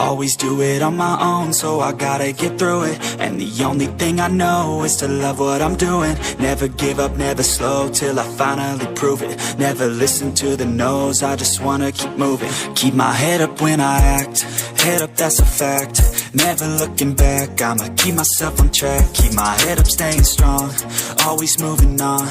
Always do it on my own, so I gotta get through it. And the only thing I know is to love what I'm doing. Never give up, never slow, till I finally prove it. Never listen to the no's, I just wanna keep moving. Keep my head up when I act, head up, that's a fact. Never looking back, I'ma keep myself on track. Keep my head up, staying strong, always moving on.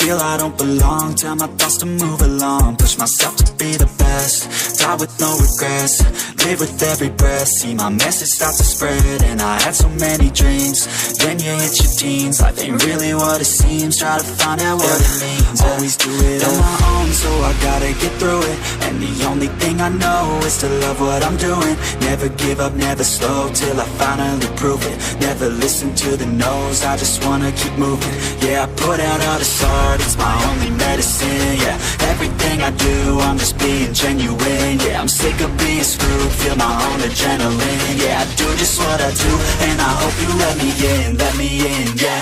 Feel I don't belong, tell my thoughts to move along. Push myself to be the best, die with no regrets. Live with every breath, see my message start to spread. And I had so many dreams, then you hit your teens. Life ain't really what it seems, try to find out what it means. Always do it on my own, so I gotta get through it. And the only thing I know is to love what I'm doing. Never give up, never slow, till I finally prove it. Never listen to the no's, I just wanna keep moving. Yeah, I put out all this art, it's my only medicine. Yeah, everything I do, I'm just being genuine. Yeah, I'm sick of being screwed, feel my own adrenaline. Yeah, I do just what I do, and I hope you let me in, yeah.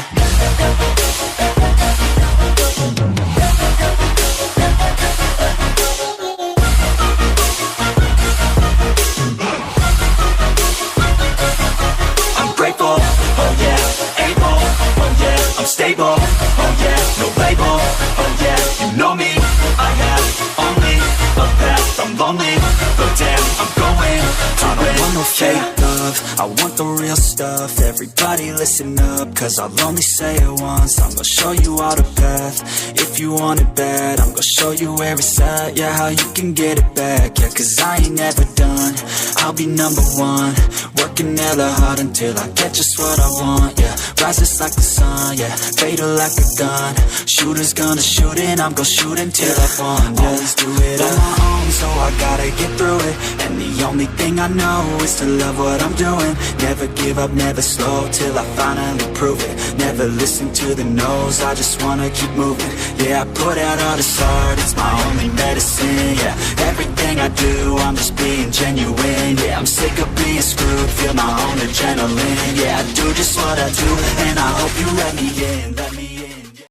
I'm grateful, oh yeah, able, oh yeah, I'm stable, oh yeah, no label, oh yeah, you know me, I have only a path, I'm lonely, but damn, I'm going to I don't want no fake love, I want the real stuff. Everybody listen up, cause I'll only say it once. I'm gonna show you all the path, if you want it bad. I'm gonna show you where it's at, yeah, how you can get it back. Yeah, cause I ain't never done, I'll be number one. Working hella hard until I get just what I want, yeah. Rises like the sun, yeah, fatal like a gun. Shooter's gonna shoot and I'm gonna shoot until I won, yeah. Always do it on my own, so I gotta get through it. And the only thing I know is to love what I'm doing. Never give up, never slow, till I finally prove it. Never listen to the no's, I just wanna keep moving. Yeah, I put out all this art, it's my only medicine. Yeah, everything I do, I'm just being genuine. Yeah, I'm sick of being screwed, feel my own adrenaline. Yeah, I do just what I do, and I hope you let me in, let me